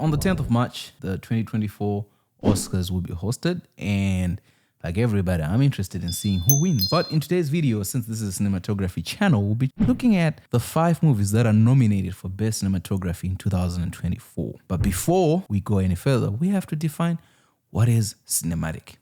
on the 10th of March, the 2024 Oscars will be hosted, and like everybody, I'm interested in seeing who wins. But in today's video, since this is a cinematography channel, we'll be looking at the 5 movies that are nominated for Best Cinematography in 2024. But before we go any further, we have to define what is cinematic.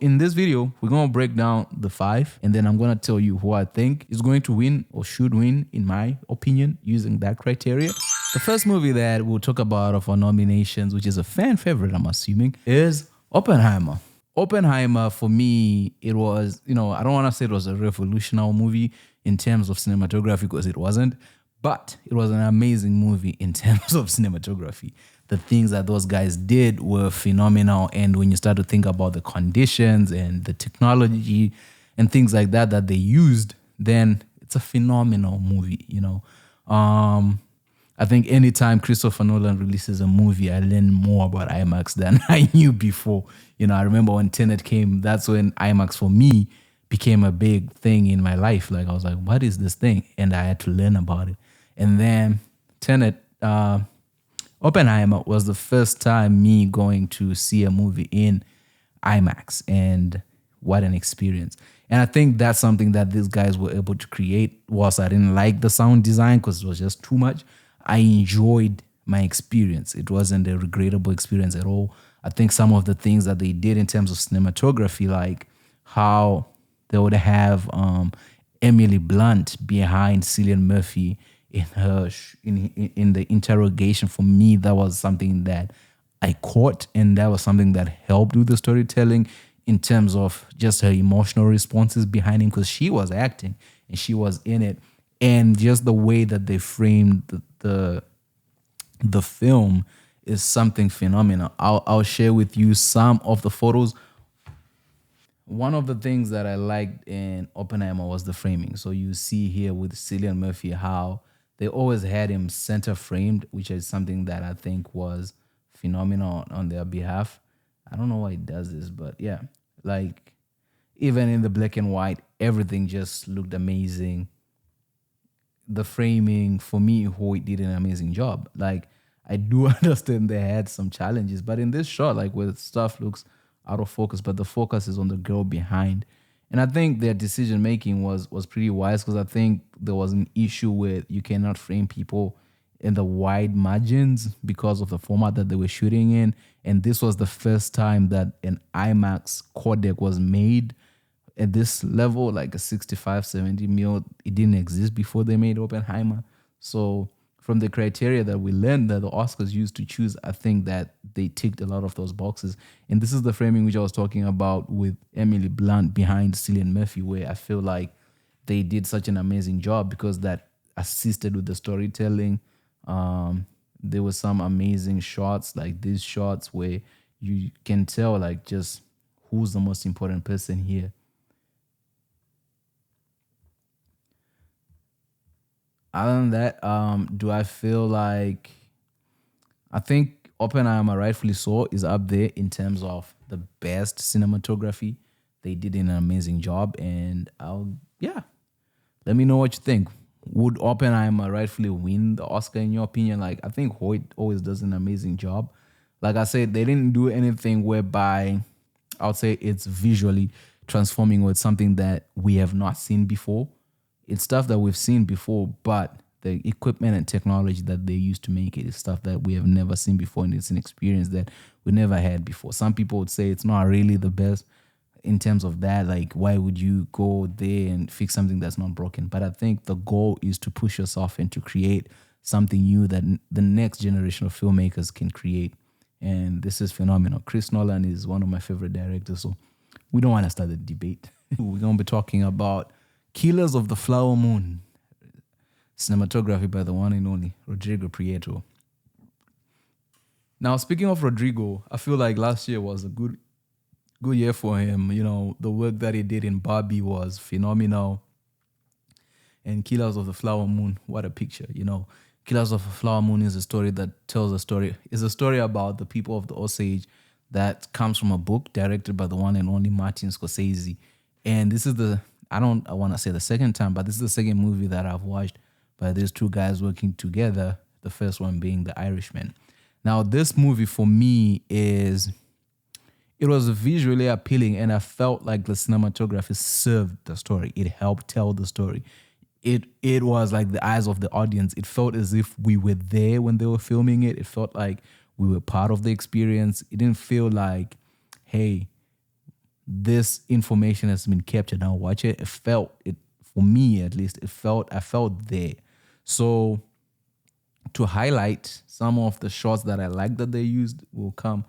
In this video, we're going to break down the 5, and then I'm going to tell you who I think is going to win or should win, in my opinion, using that criteria. The first movie that we'll talk about of our nominations, which is a fan favorite, I'm assuming, is Oppenheimer. Oppenheimer, for me, it was, I don't want to say it was a revolutionary movie in terms of cinematography, because it wasn't, but it was an amazing movie in terms of cinematography. The things that those guys did were phenomenal. And when you start to think about the conditions and the technology and things like that that they used, then it's a phenomenal movie, I think anytime Christopher Nolan releases a movie, I learn more about IMAX than I knew before. I remember when Tenet came, that's when IMAX for me became a big thing in my life. Like, I was like, what is this thing? And I had to learn about it. And then Tenet, Oppenheimer was the first time me going to see a movie in IMAX, and what an experience. And I think that's something that these guys were able to create. Whilst I didn't like the sound design because it was just too much, I enjoyed my experience. It wasn't a regrettable experience at all. I think some of the things that they did in terms of cinematography, like how they would have Emily Blunt behind Cillian Murphy in her in the interrogation, for me, that was something that I caught, and that was something that helped with the storytelling in terms of just her emotional responses behind him, because she was acting and she was in it, and just the way that they framed the film is something phenomenal. I'll share with you some of the photos. One of the things that I liked in Oppenheimer was the framing. So you see here with Cillian Murphy how they always had him center framed, which is something that I think was phenomenal on their behalf. I don't know why he does this, but yeah, like even in the black and white, everything just looked amazing. The framing, for me, Hoyt did an amazing job. Like, I do understand they had some challenges, but in this shot, like where stuff looks out of focus, but the focus is on the girl behind. And I think their decision making was pretty wise, because I think there was an issue with you cannot frame people in the wide margins because of the format that they were shooting in. And this was the first time that an IMAX codec was made at this level, like a 65, 70 mil. It didn't exist before they made Oppenheimer. So from the criteria that we learned that the Oscars used to choose, I think that they ticked a lot of those boxes. And this is the framing which I was talking about with Emily Blunt behind Cillian Murphy, where I feel like they did such an amazing job, because that assisted with the storytelling. There were some amazing shots, like these shots where you can tell like just who's the most important person here. Other than that, do I feel like, I think Oppenheimer, rightfully so, is up there in terms of the best cinematography. They did an amazing job, and let me know what you think. Would Oppenheimer rightfully win the Oscar in your opinion? Like, I think Hoyt always does an amazing job. Like I said, they didn't do anything whereby I would say it's visually transforming, or it's something that we have not seen before. It's stuff that we've seen before, but the equipment and technology that they use to make it is stuff that we have never seen before, and it's an experience that we never had before. Some people would say it's not really the best in terms of that. Like, why would you go there and fix something that's not broken? But I think the goal is to push yourself and to create something new that the next generation of filmmakers can create. And this is phenomenal. Chris Nolan is one of my favorite directors, so we don't want to start a debate. We're going to be talking about Killers of the Flower Moon, cinematography by the one and only Rodrigo Prieto. Now, speaking of Rodrigo, I feel like last year was a good year for him. The work that he did in Barbie was phenomenal. And Killers of the Flower Moon, what a picture, Killers of the Flower Moon is a story that tells a story. It's a story about the people of the Osage that comes from a book directed by the one and only Martin Scorsese. And this is I want to say the second time, but this is the second movie that I've watched by these two guys working together. The first one being The Irishman. Now, this movie for me is it was visually appealing, and I felt like the cinematography served the story. It helped tell the story. It was like the eyes of the audience. It felt as if we were there when they were filming it. It felt like we were part of the experience. It didn't feel like, hey, this information has been captured. Now watch it. It felt it for me at least. I felt there. So to highlight some of the shots that I like that they used will come.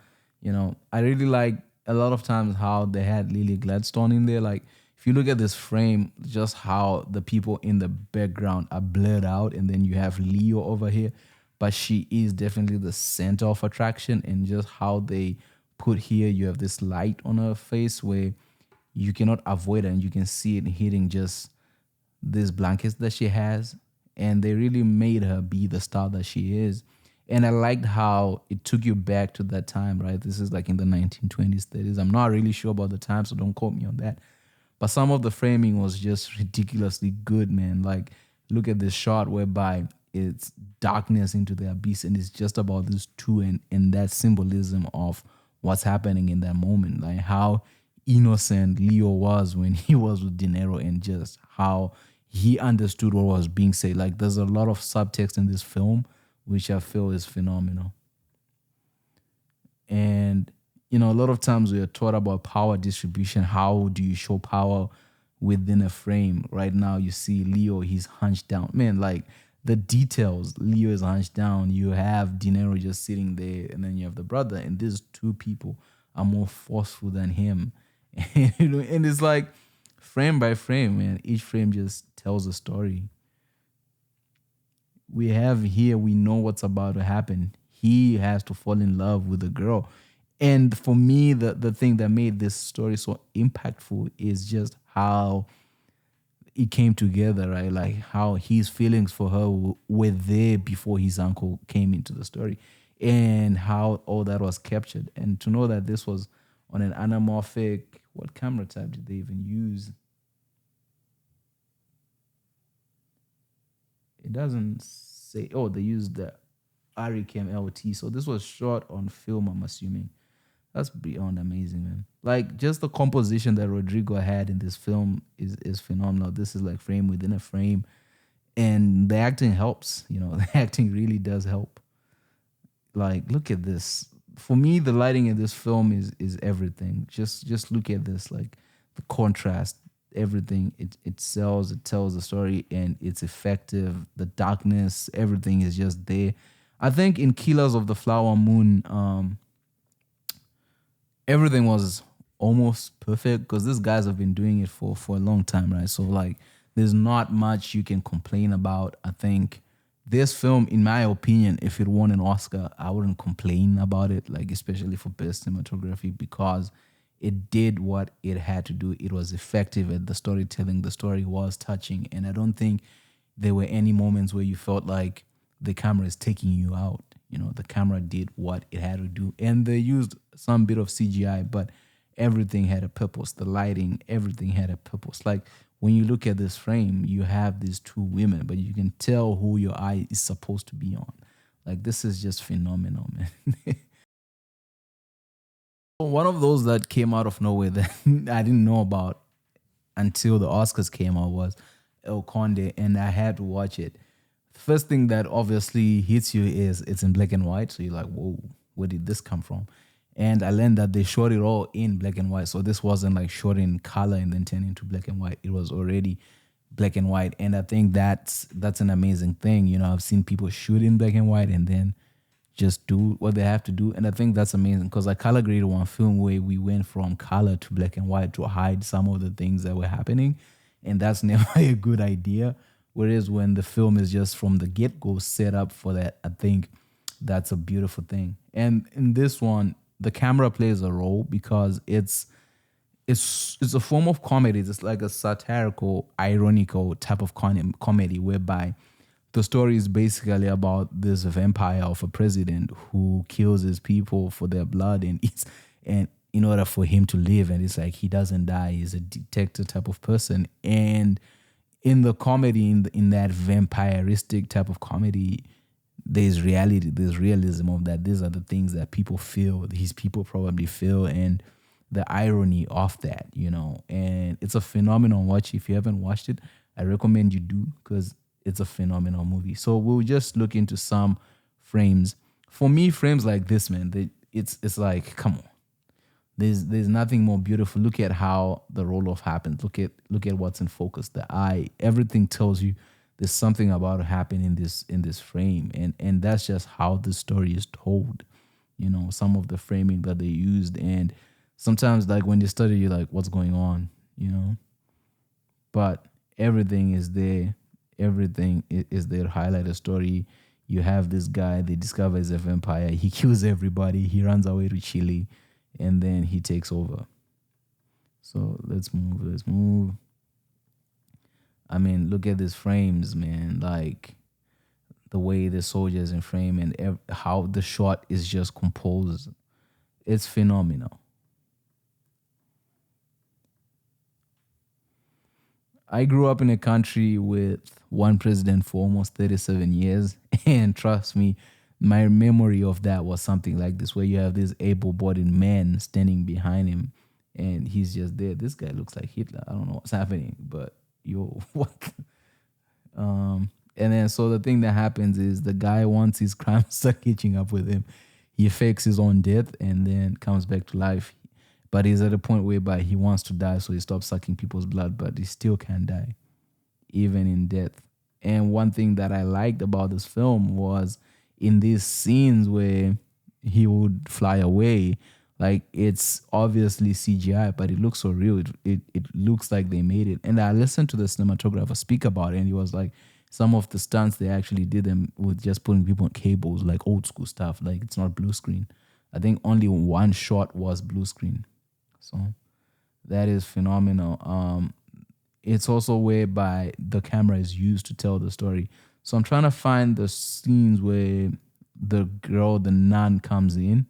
I really like a lot of times how they had Lily Gladstone in there. Like if you look at this frame, just how the people in the background are blurred out, and then you have Leo over here, but she is definitely the center of attraction, and just how they put here, you have this light on her face where you cannot avoid it, and you can see it hitting just these blankets that she has, and they really made her be the star that she is. And I liked how it took you back to that time, right? This is like in the 1920s, 30s. I'm not really sure about the time, so don't quote me on that. But some of the framing was just ridiculously good, man. Like, look at this shot whereby it's darkness into the abyss, and it's just about these two, and that symbolism of what's happening in that moment. Like how innocent Leo was when he was with De Niro, and just how he understood what was being said. Like there's a lot of subtext in this film, which I feel is phenomenal. And, a lot of times we are taught about power distribution. How do you show power within a frame? Right now, you see Leo, he's hunched down. Man, like the details, Leo is hunched down. You have De Niro just sitting there, and then you have the brother, and these two people are more forceful than him. And it's like frame by frame, man. Each frame just tells a story. We have here, we know what's about to happen. He has to fall in love with a girl. And for me, the thing that made this story so impactful is just how it came together, right? Like how his feelings for her were there before his uncle came into the story, and how all that was captured. And to know that this was on an anamorphic, what camera type did they even use? It doesn't say. Oh, they used the Aricam LT. So this was shot on film, I'm assuming. That's beyond amazing, man. Like just the composition that Rodrigo had in this film is phenomenal. This is like frame within a frame, and the acting helps. The acting really does help. Like look at this. For me, the lighting in this film is everything. Just look at this, like the contrast, everything. It tells the story, and it's effective. The darkness, everything is just there. I think in Killers of the Flower Moon, everything was almost perfect because these guys have been doing it for a long time, right? So like there's not much you can complain about. I think this film, in my opinion, if it won an Oscar, I wouldn't complain about it, like especially for best cinematography, because it did what it had to do. It was effective at the storytelling. The story was touching, and I don't think there were any moments where you felt like the camera is taking you out. The camera did what it had to do, and they used some bit of CGI, but everything had a purpose. The lighting, everything had a purpose. Like when you look at this frame, you have these two women, but you can tell who your eye is supposed to be on. Like this is just phenomenal, man. One of those that came out of nowhere that I didn't know about until the Oscars came out was El Conde, and I had to watch it. First thing that obviously hits you is it's in black and white. So you're like, whoa, where did this come from? And I learned that they shot it all in black and white. So this wasn't like shot in color and then turned into black and white. It was already black and white. And I think that's an amazing thing. I've seen people shoot in black and white and then just do what they have to do. And I think that's amazing because I color graded one film where we went from color to black and white to hide some of the things that were happening. And that's never a good idea. Whereas when the film is just from the get-go set up for that, I think that's a beautiful thing. And in this one, the camera plays a role because it's a form of comedy. It's like a satirical, ironical type of comedy whereby the story is basically about this vampire of a president who kills his people for their blood and eats. And in order for him to live. And it's like he doesn't die. He's a detective type of person. And in the comedy, in that vampiristic type of comedy, there's reality, there's realism of that. These are the things that people feel, these people probably feel, and the irony of that, And it's a phenomenal watch. If you haven't watched it, I recommend you do, because it's a phenomenal movie. So we'll just look into some frames. For me, frames like this, man, it's like, come on. There's nothing more beautiful. Look at how the roll off happens. Look at what's in focus. The eye, everything tells you there's something about to happen in this frame, and that's just how the story is told. Some of the framing that they used, and sometimes like when you study, you're like, what's going on? But everything is there. Everything is there to highlight a story. You have this guy, they discover he's a vampire. He kills everybody. He runs away to Chile, and then he takes over. So let's move. I mean, look at these frames, man. Like the way the soldiers in frame, and how the shot is just composed. It's phenomenal. I grew up in a country with one president for almost 37 years. And trust me, my memory of that was something like this, where you have this able bodied man standing behind him and he's just there. This guy looks like Hitler. I don't know what's happening, but yo, what? And then so the thing that happens is the guy, once his crimes start catching up with him, he fakes his own death and then comes back to life. But he's at a point whereby he wants to die, so he stops sucking people's blood, but he still can't die, even in death. And one thing that I liked about this film was in these scenes where he would fly away, like it's obviously CGI, but it looks so real. It looks like they made it. And I listened to the cinematographer speak about it, and he was like, some of the stunts they actually did them with just putting people on cables, like old school stuff. Like it's not blue screen. I think only one shot was blue screen. So that is phenomenal. It's also whereby the camera is used to tell the story. So I'm trying to find the scenes where the girl, the nun, comes in.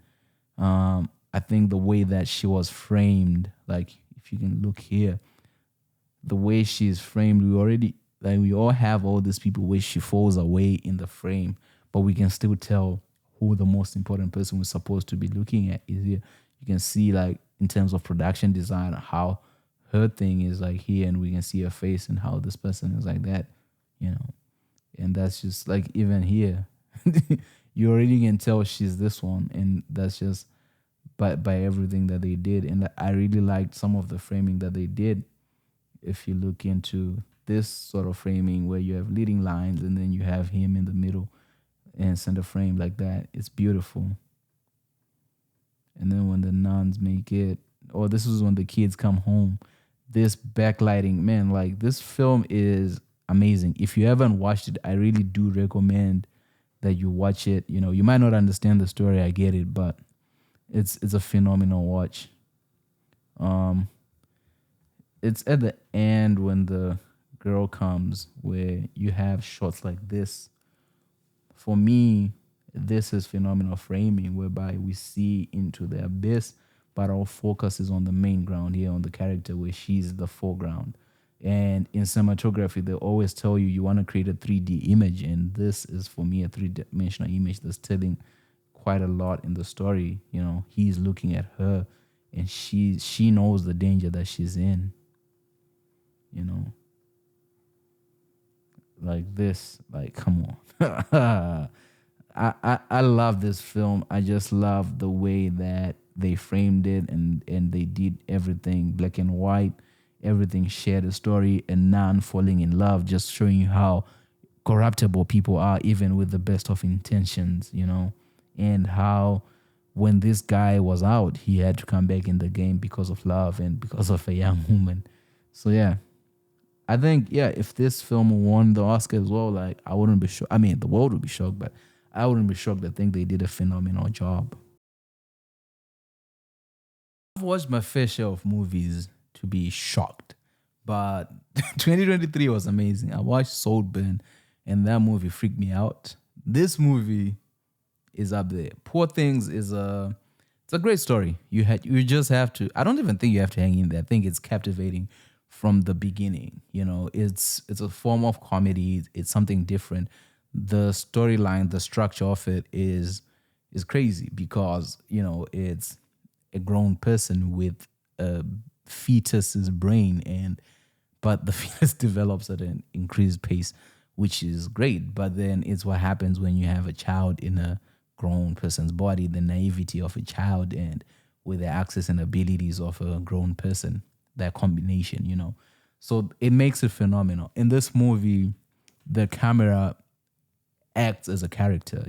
I think the way that she was framed, like if you can look here, the way she's framed, we all have all these people where she falls away in the frame, but we can still tell who the most important person we're supposed to be looking at is here. You can see like in terms of production design, how her thing is like here, and we can see her face and how this person is like that, and that's just like even here, you already can tell she's this one, and that's just by everything that they did. And I really liked some of the framing that they did. If you look into this sort of framing where you have leading lines and then you have him in the middle and center frame like that, it's beautiful. And then when the nuns make it, or this is when the kids come home, this backlighting, man, like this film is amazing. If you haven't watched it, I really do recommend that you watch it. You might not understand the story, I get it, but it's a phenomenal watch. It's at the end when the girl comes where you have shots like this. For me, this is phenomenal framing whereby we see into the abyss, but our focus is on the main ground here, on the character where she's the foreground. And in cinematography, they always tell you want to create a 3D image. And this is, for me, a three-dimensional image that's telling quite a lot in the story. He's looking at her and she knows the danger that she's in. Like this, like, come on. I love this film. I just love the way that they framed it, and they did everything black and white. Everything shared a story, and none falling in love, just showing you how corruptible people are, even with the best of intentions, and how when this guy was out, he had to come back in the game because of love and because of a young woman. So yeah, I think, if this film won the Oscar as well, like I wouldn't be shocked. I mean, the world would be shocked, but I wouldn't be shocked. I think they did a phenomenal job. I've watched my fair share of movies to be shocked, but 2023 was amazing. I watched Saltburn, and that movie freaked me out. This movie is up there. Poor Things is It's a great story. You just have to. I don't even think you have to hang in there. I think it's captivating from the beginning. It's a form of comedy. It's something different. The storyline, the structure of it is crazy because it's a grown person with a fetus's brain, but the fetus develops at an increased pace, which is great. But then it's what happens when you have a child in a grown person's body, the naivety of a child and with the access and abilities of a grown person, that combination. So it makes it phenomenal. In this movie, the camera acts as a character.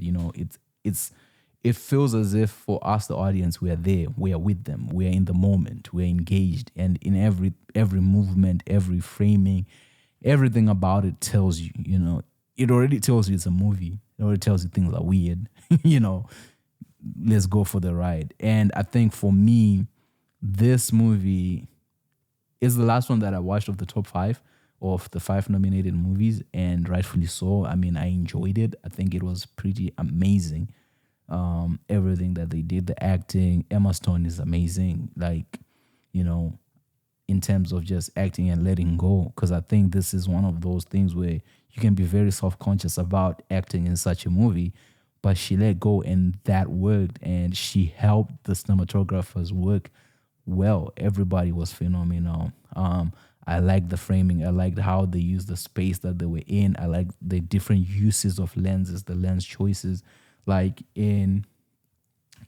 It feels as if for us, the audience, we are there, we are with them, we are in the moment, we are engaged, and in every movement, every framing, everything about it tells you. It already tells you it's a movie. It already tells you things are weird. you know, let's go for the ride. And I think for me, this movie is the last one that I watched of the top 5 of the 5 nominated movies, and rightfully so. I mean, I enjoyed it. I think it was pretty amazing. Everything that they did, the acting, Emma Stone is amazing. Like, in terms of just acting and letting go, because I think this is one of those things where you can be very self-conscious about acting in such a movie, but she let go and that worked, and she helped the cinematographers work well. Everybody was phenomenal. I liked the framing. I liked how they used the space that they were in. I liked the different uses of lenses, the lens choices. Like in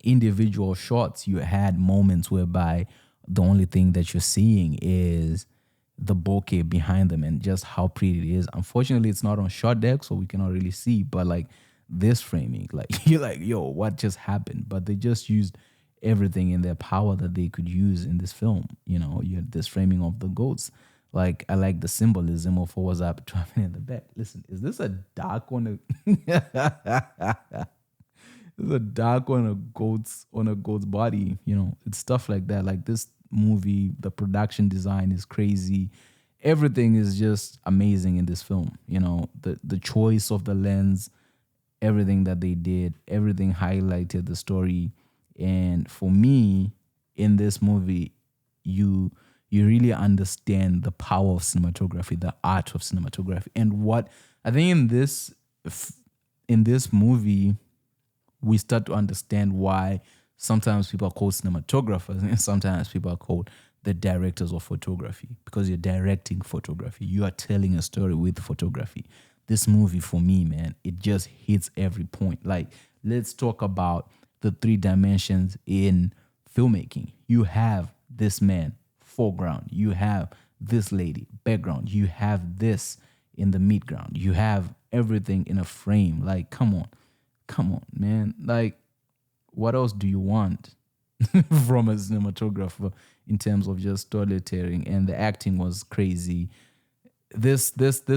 individual shots, you had moments whereby the only thing that you're seeing is the bokeh behind them and just how pretty it is. Unfortunately, it's not on shot deck, so we cannot really see. But like this framing, like you're like, yo, what just happened? But they just used everything in their power that they could use in this film. You had this framing of the goats. Like, I like the symbolism of what was up driving in the back. Listen, is this a dark on a there's a dark on a goat's body? It's stuff like that. Like this movie, the production design is crazy. Everything is just amazing in this film. The choice of the lens, everything that they did, everything highlighted the story. And for me, in this movie, you really understand the power of cinematography, the art of cinematography. And what I think in this movie, we start to understand why sometimes people are called cinematographers and sometimes people are called the directors of photography, because you're directing photography. You are telling a story with photography. This movie, for me, man, it just hits every point. Like, let's talk about the 3 dimensions in filmmaking. You have this man, foreground. You have this lady, background. You have this in the midground. You have everything in a frame. Like, come on, man. Like, what else do you want from a cinematographer in terms of just storytelling? And the acting was crazy. This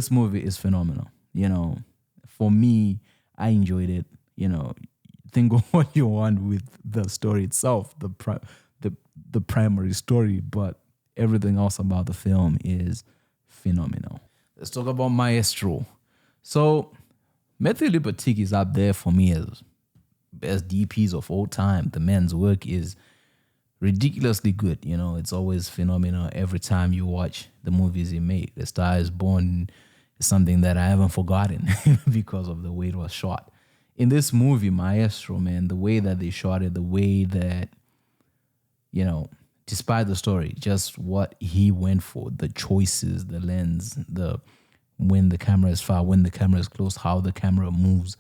movie is phenomenal. For me, I enjoyed it. Think of what you want with the story itself, the primary story, but everything else about the film is phenomenal. Let's talk about Maestro. So Matthew Libatique is up there for me as best DPs of all time. The man's work is ridiculously good. It's always phenomenal every time you watch the movies he made. The Star is Born is something that I haven't forgotten because of the way it was shot. In this movie, Maestro, man, the way that they shot it, the way that, despite the story, just what he went for, the choices, the lens, when the camera is far, when the camera is close, how the camera moves,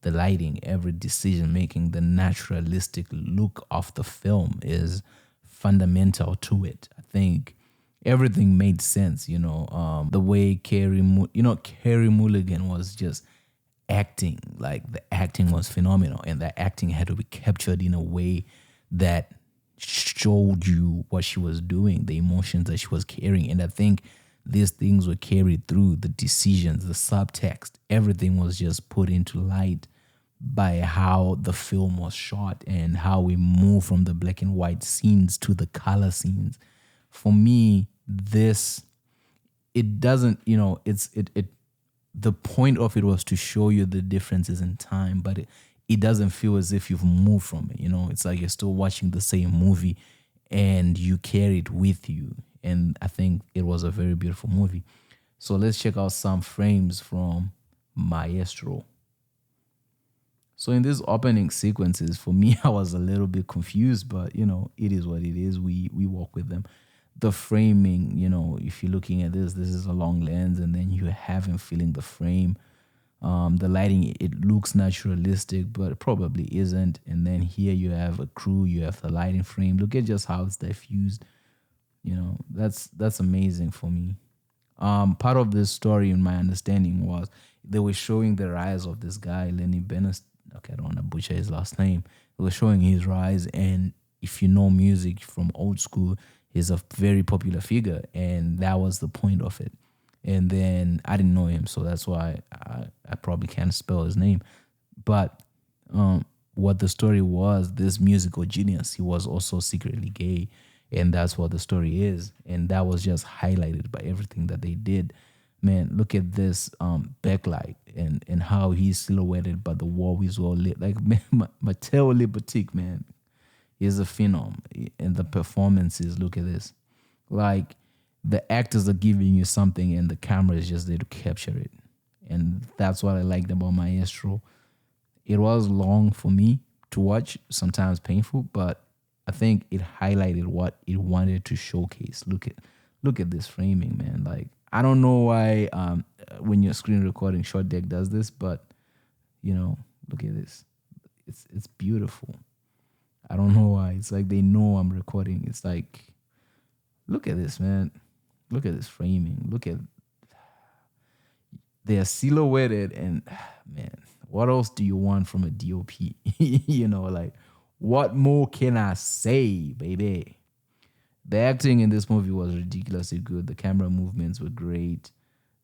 the lighting, every decision making, the naturalistic look of the film is fundamental to it. I think everything made sense. The way Carey Mulligan was just acting, like the acting was phenomenal, and the acting had to be captured in a way that showed you what she was doing, the emotions that she was carrying. And I think these things were carried through, the decisions, the subtext, everything was just put into light by how the film was shot and how we move from the black and white scenes to the color scenes. For me, it doesn't, the point of it was to show you the differences in time, but it doesn't feel as if you've moved from it. It's like you're still watching the same movie and you carry it with you. And I think it was a very beautiful movie. So let's check out some frames from Maestro. So in these opening sequences, for me, I was a little bit confused, but it is what it is. We work with them. The framing, if you're looking at this is a long lens, and then you have him feeling the frame. The lighting, it looks naturalistic, but it probably isn't. And then here you have a crew, you have the lighting frame. Look at just how it's diffused. That's amazing for me. Part of this story, in my understanding, was they were showing the rise of this guy, Lenny Bennett. Okay, I don't want to butcher his last name. They were showing his rise, and if you know music from old school, he's a very popular figure, and that was the point of it. And then I didn't know him, so that's why I probably can't spell his name. But what the story was, this musical genius, he was also secretly gay, and that's what the story is. And that was just highlighted by everything that they did. Man, look at this backlight and how he's silhouetted, but the wall is well lit. Like, man, Matteo Libatique, man, is a phenom. And the performances, look at this. Like, the actors are giving you something and the camera is just there to capture it. And that's what I liked about Maestro. It was long for me to watch, sometimes painful, but I think it highlighted what it wanted to showcase. Look at this framing, man. Like, I don't know why when you're screen recording, Short Deck does this, but look at this. It's beautiful. I don't know why. It's like they know I'm recording. It's like, look at this, man. Look at this framing. Look at, they're silhouetted, and man, what else do you want from a DOP? Like, what more can I say, baby? The acting in this movie was ridiculously good. The camera movements were great.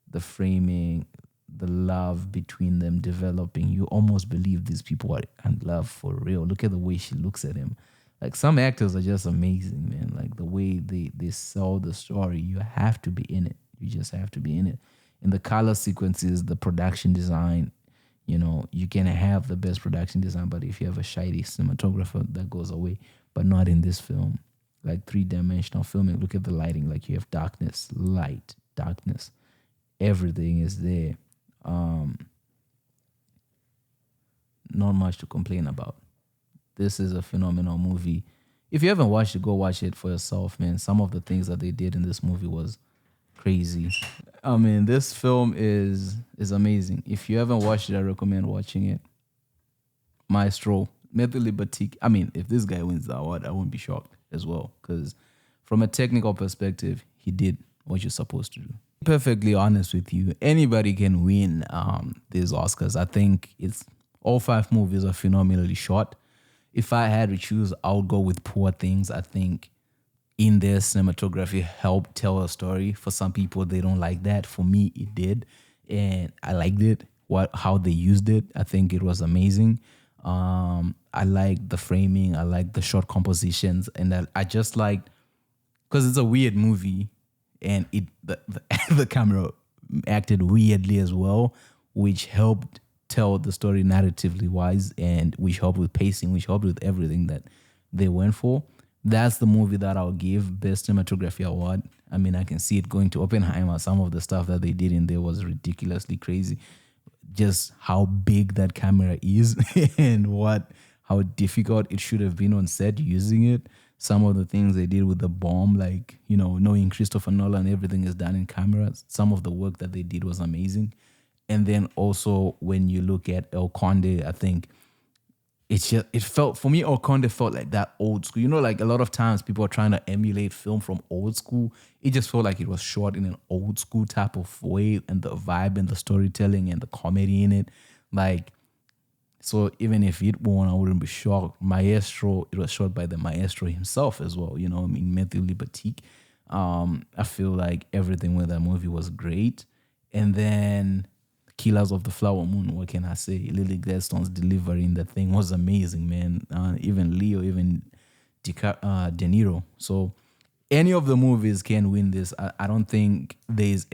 The framing, the love between them developing. You almost believe these people are in love for real. Look at the way she looks at him. Like, some actors are just amazing, man. Like, the way they sell the story, you have to be in it. You just have to be in it. In the color sequences, the production design, you can have the best production design, but if you have a shiny cinematographer, that goes away. But not in this film. Like, three-dimensional filming. Look at the lighting. Like, you have darkness, light, darkness. Everything is there. Not much to complain about. This is a phenomenal movie. If you haven't watched it, go watch it for yourself, man. Some of the things that they did in this movie was crazy. I mean, this film is amazing. If you haven't watched it, I recommend watching it. Maestro, Matthew Libatique. I mean, if this guy wins the award, I won't be shocked as well, because from a technical perspective, he did what you're supposed to do. Perfectly honest with you, anybody can win these Oscars. I think it's all 5 movies are phenomenally shot. If I had to choose, I would go with Poor Things. I think in their cinematography helped tell a story. For some people, they don't like that. For me, it did, and I liked it. How they used it, I think it was amazing. I like the framing. I like the short compositions, and I just liked, because it's a weird movie, and the camera acted weirdly as well, which helped tell the story narratively wise, and which helped with pacing, which helped with everything that they went for. That's the movie that I'll give Best Cinematography Award. I mean, I can see it going to Oppenheimer. Some of the stuff that they did in there was ridiculously crazy. Just how big that camera is and how difficult it should have been on set using it. Some of the things they did with the bomb, like, knowing Christopher Nolan, everything is done in camera. Some of the work that they did was amazing. And then also when you look at El Conde, I think it felt, for me, El Conde felt like that old school. Like, a lot of times people are trying to emulate film from old school. It just felt like it was shot in an old school type of way, and the vibe and the storytelling and the comedy in it. Like, so even if it won, I wouldn't be shocked. Maestro, it was shot by the Maestro himself as well. Matthew Libatique. I feel like everything with that movie was great. And then Killers of the Flower Moon, what can I say? Lily Gladstone's delivery in that thing was amazing, man. Even Leo, even De Niro. So any of the movies can win this. I don't think there's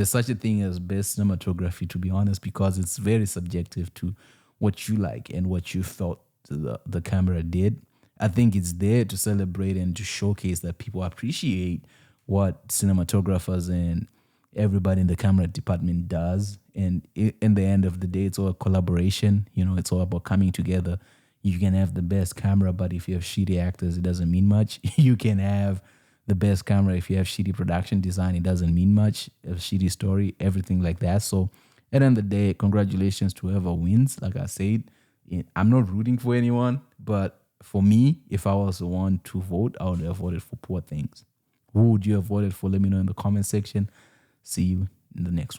such a thing as best cinematography, to be honest, because it's very subjective to what you like and what you felt the camera did. I think it's there to celebrate and to showcase that people appreciate what cinematographers and everybody in the camera department does. And in the end of the day, it's all a collaboration. You know, it's all about coming together. You can have the best camera, but if you have shitty actors, it doesn't mean much. You can have the best camera if you have shitty production design, it doesn't mean much. A shitty story, everything like that. So at the end of the day, congratulations to whoever wins. Like I said, I'm not rooting for anyone, but for me, if I was the one to vote, I would have voted for Poor Things. Who would you have voted for? Let me know in the comment section. See you in the next one.